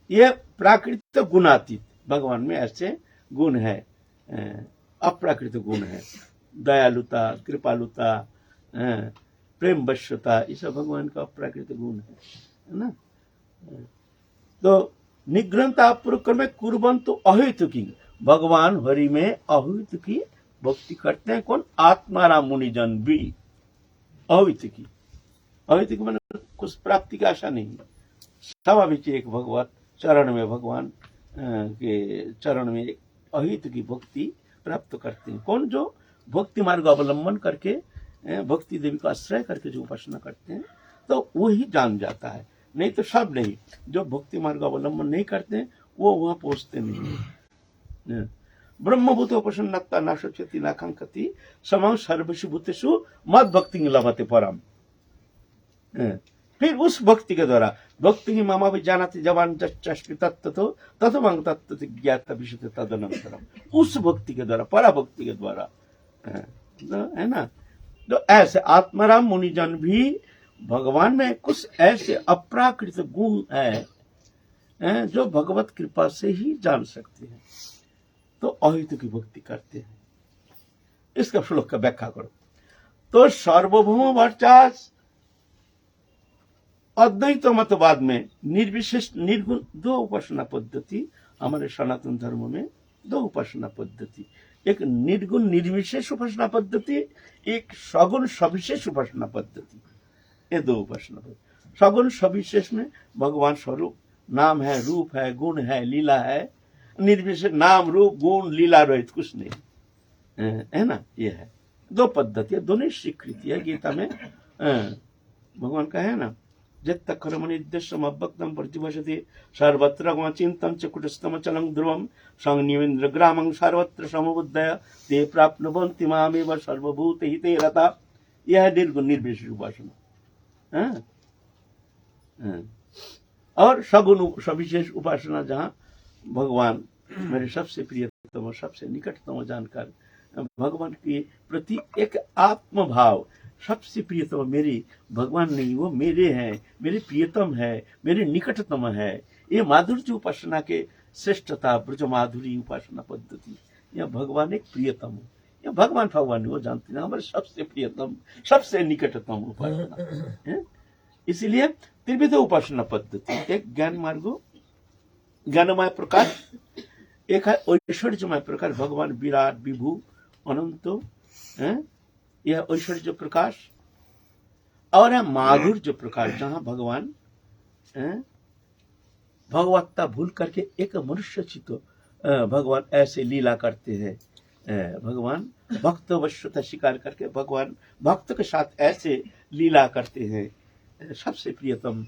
ये प्राकृत गुणातीत भगवान में ऐसे गुण है, अप्राकृत गुण है। दयालुता, कृपालुता, प्रेम वश्यता, ये सब भगवान का अप्राकृत गुण है ना। तो निग्रंथा अप्रक्रमे कुर्वन्तु अहेतुकी, भगवान हरि में अहित की भक्ति करते हैं। कौन? आत्माराम मुनिजन भी अहित की। अहित की मैंने कुछ प्राप्ति की आशा नहीं, स्वाभाविक एक भगवत चरण में, भगवान के चरण में एक अहित की भक्ति प्राप्त करते हैं। कौन? जो भक्ति मार्ग अवलंबन करके, भक्ति देवी का आश्रय करके जो उपासना करते हैं, तो वो ही जान जाता है, नहीं तो सब नहीं। जो भक्ति मार्ग अवलंबन नहीं करते हैं वो वहां पहुंचते नहीं। ब्रह्मभूत उपसन्नता न शोचति न कांक्षति समं सर्वेषु भूतेषु मद भक्ति लभते परम। फिर उस भक्ति के द्वारा, भक्ति ही मामा भी जानाति जवान चष्टि तत्तो तत्वं तत्त ज्ञात विशुद्ध तदनंतरम, उस भक्ति के द्वारा, परा भक्ति के द्वारा, है ना। तो ऐसे आत्माराम मुनिजन भी भगवान में कुछ ऐसे अप्राकृत गुण है जो भगवत कृपा से ही जान सकते हैं, तो अहित की भक्ति करते हैं। इसका श्लोक का व्याख्या करो। तो सार्वभौम वर्चास अद्वैत मतवाद में निर्विशेष निर्गुण 2 उपासना पद्धति, हमारे सनातन धर्म में 2 उपासना पद्धति, एक निर्गुण निर्विशेष उपासना पद्धति, एक सगुण सविशेष उपासना पद्धति। ये 2 उपासना पद्धति। सगुण सविशेष में भगवान स्वरूप, नाम है, रूप है, गुण है, लीला है। निर्विशेष नाम रूप गुण लीला रहित कुछ नहीं, है ना। ये है 2 पद्धति, दोनों स्वीकृति है गीता में। भगवान का है ना, जित कर्मनिर्देशम अव्यक्तम प्रतिभाषते सर्वत्र चिंतन च कुटस्थम चलं ध्रुवम संनिवेन्द्र ग्रामं सर्वत्र समबुद्धय ते प्राप्नुवन्ति मामेव सर्वभूत हिते रता। यह है निर्गुण निर्विशेष उपासना। और सगुण सविशेष उपासना, जहाँ भगवान मेरे सबसे प्रियतम, सबसे निकटतम जानकर, भगवान के प्रति एक आत्म भाव, सबसे प्रियतम मेरी भगवान नहीं, वो मेरे हैं, मेरे प्रियतम है, मेरे निकटतम है। ये माधुर्य उपासना के श्रेष्ठता, ब्रज माधुरी उपासना पद्धति। यह भगवान एक प्रियतम, यह भगवान वो जानते हैं, हमारे सबसे प्रियतम, सबसे निकटतम उपासना है। इसलिए त्रिविध उपासना पद्धति, एक ज्ञान मार्ग ज्ञानमय प्रकाश, एक है ऐश्वर्यमय प्रकाश, भगवान विराट विभु अनंत, यह ऐश्वर्य प्रकाश। और है माधुर्य प्रकाश, जहां भगवान भगवत्ता भूल करके एक मनुष्य चित्त भगवान ऐसे लीला करते हैं, भगवान भक्त वश्यता स्वीकार करके भगवान भक्त के साथ ऐसे लीला करते हैं। सबसे प्रियतम,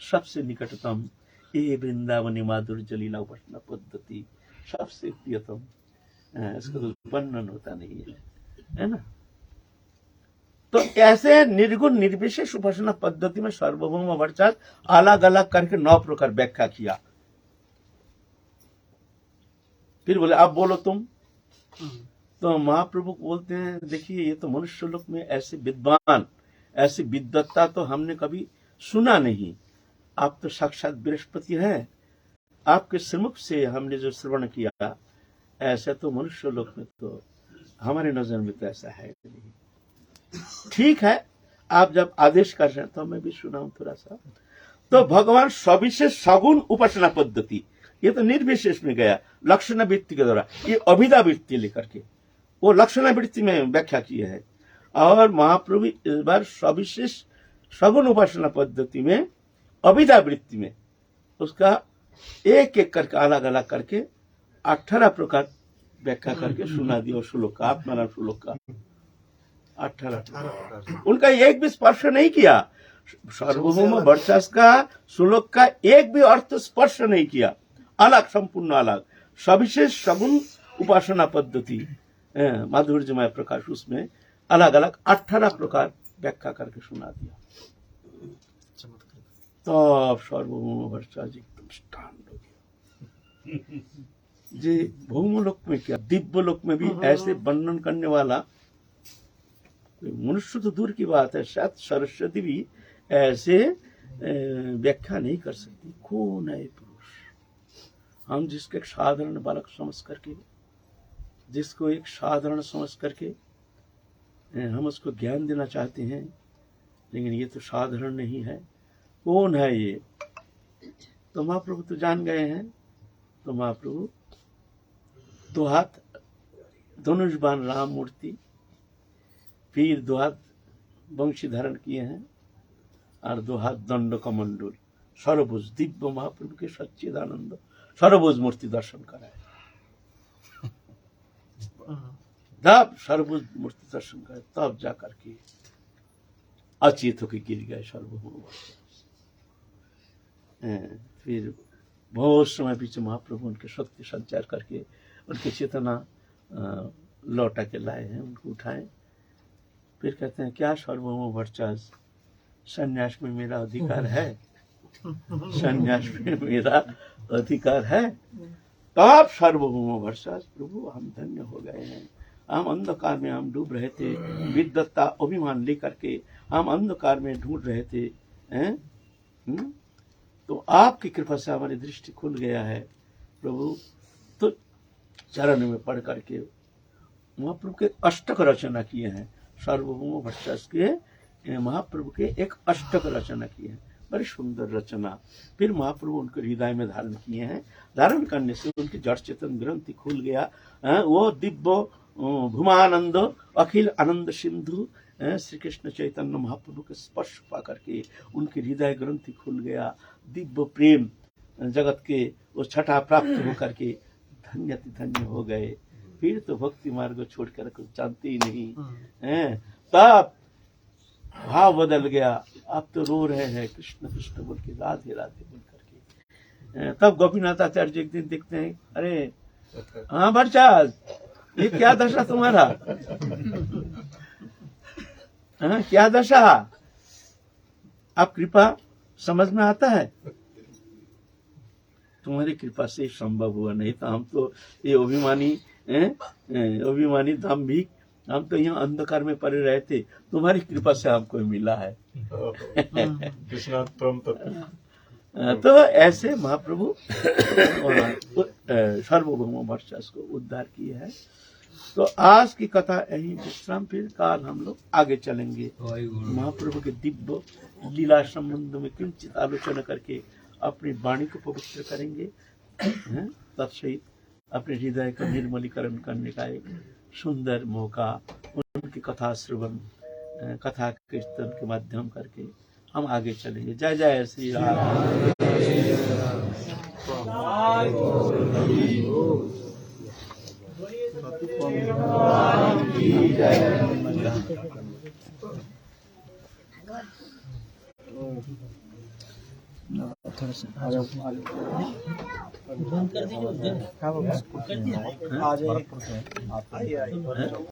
सबसे निकटतम ये वृंदावनी माधुर्य लीला उपासना पद्धति सबसे प्रियतम, इसका तो वर्णन होता नहीं है ना। तो ऐसे निर्गुण निर्विशेष उपासना पद्धति में सार्वभौम भट्टाचार्य अलग अलग करके 9 प्रकार व्याख्या किया। फिर बोले अब बोलो तुम। तो महाप्रभु बोलते हैं देखिए ये तो मनुष्य लोक में ऐसे विद्वान, ऐसी विद्वत्ता तो हमने कभी सुना नहीं। आप तो साक्षात बृहस्पति हैं, आपके श्रीमुख से हमने जो श्रवण किया, ऐसा तो मनुष्य लोक में तो हमारे नजर में तो ऐसा है नहीं। ठीक है, आप जब आदेश कर रहे हैं तो मैं भी सुनाऊं थोड़ा सा। तो भगवान सविशेष सगुण उपासना पद्धति, ये तो निर्विशेष में गया लक्षण वृत्ति के द्वारा, ये अभिधा वृत्ति लेकर के वो लक्षण वृत्ति में व्याख्या की है। और महाप्रभु इस बार सविशेष सगुण उपासना पद्धति में अभिधा वृत्ति में उसका एक एक करके अलग अलग करके 18 प्रकार व्याख्या करके सुना दिया। श्लोक का आत्माराम श्लोक का 18 उनका एक भी स्पर्श नहीं किया। सार्वभौम वर्चस्व का श्लोक का एक भी अर्थ स्पर्श नहीं किया, अलग संपूर्ण अलग सविशेष सगुण उपासना पद्धति माधुर्यमय प्रकाश, उसमें अलग अलग 18 प्रकार व्याख्या करके सुना दिया। तो सार्वभौम वर्चस्व एकदम स्टैंड हो गया। जी भौम लोक में क्या, दिव्य लोक में भी ऐसे वर्णन करने वाला मनुष्य तो दूर की बात है, शायद सरस्वती भी ऐसे व्याख्या नहीं कर सकती। कौन है पुरुष? हम जिसको एक साधारण बालक समझ करके, जिसको एक साधारण समझ करके हम उसको ज्ञान देना चाहते हैं, लेकिन ये तो साधारण नहीं है। कौन है ये? तो महाप्रभु तो जान गए हैं। तो महाप्रभु 2 हाथ धनुषबाण राम मूर्ति, फिर 2 हाथ वंशी धारण किए हैं और 2 हाथ दंड कमंडल, सर्वभुज दिव्य महाप्रभु के सच्चिदानंद सर्वभुज मूर्ति दर्शन कराए। तब सर्वभुज मूर्ति दर्शन कराए, तब जाकर के अचेत होकर गिर गए सर्वभौम। फिर बहुत समय पीछे महाप्रभु उनके शक्ति संचार करके उनकी चेतना लौटा के लाए हैं, उनको उठाए। फिर कहते हैं क्या सार्वभौम भट्टाचार्य, संन्यास में मेरा अधिकार है? संन्यास में मेरा अधिकार है? तब सार्वभौम भट्टाचार्य, प्रभु हम धन्य हो गए हैं, हम अंधकार में हम डूब रहे थे, विद्वत्ता अभिमान लेकर के हम अंधकार में ढूंढ रहे थे हैं? तो आपकी कृपा से हमारी दृष्टि खुल गया है प्रभु। तो चरण में पढ़ करके महाप्रभु के अष्टक रचना किए हैं। सार्वभौम भट्टाचार्य के महाप्रभु के एक अष्टक रचना किए हैं, बड़ी सुंदर रचना। फिर महाप्रभु उनके हृदय में धारण किए हैं। धारण करने से उनकी जड़ चेतन ग्रंथि खुल गया। वो दिव्य भूमानंद अखिल आनंद सिंधु श्री कृष्ण चैतन्य महाप्रभु के स्पर्श पा करके उनके हृदय ग्रंथि खुल गया। दिव्य प्रेम जगत के वो छठा प्राप्त होकर के धन्य हो गए। फिर तो भक्ति मार्ग छोड़कर कुछ जानते ही नहीं हैं। तब भाव बदल गया, आप तो रो रहे हैं कृष्ण कृष्ण बोल के, राधे राधे बोल करके। तब गोपीनाथ आचार्य जी एक दिन देखते हैं, अरे हाँ भट्टाचार्य, ये क्या दशा तुम्हारा? हाँ क्या दशा? आप कृपा समझ में आता है? तुम्हारी कृपा से संभव हुआ, नहीं तो हम तो ये अभिमानी दाम्भिक, हम तो यहाँ अंधकार में पड़े रहे थे, तुम्हारी कृपा से हमको मिला है। तो ऐसे महाप्रभु सार्वभौम भट्टाचार्य को उद्धार किए हैं। तो आज की कथा यही विश्राम, फिर काल हम लोग आगे चलेंगे। महाप्रभु के दिव्य लीला संबंध में किंचित आलोचना करके अपनी वाणी को पवित्र करेंगे। तत्सहित अपने हृदय का निर्मलीकरण करने का एक सुंदर मौका उनकी कथा श्रवण कथा कीर्तन के माध्यम करके हम आगे चलेंगे। जय जय श्री राम। बंद कर दीजिए, कर दिया। आ जाए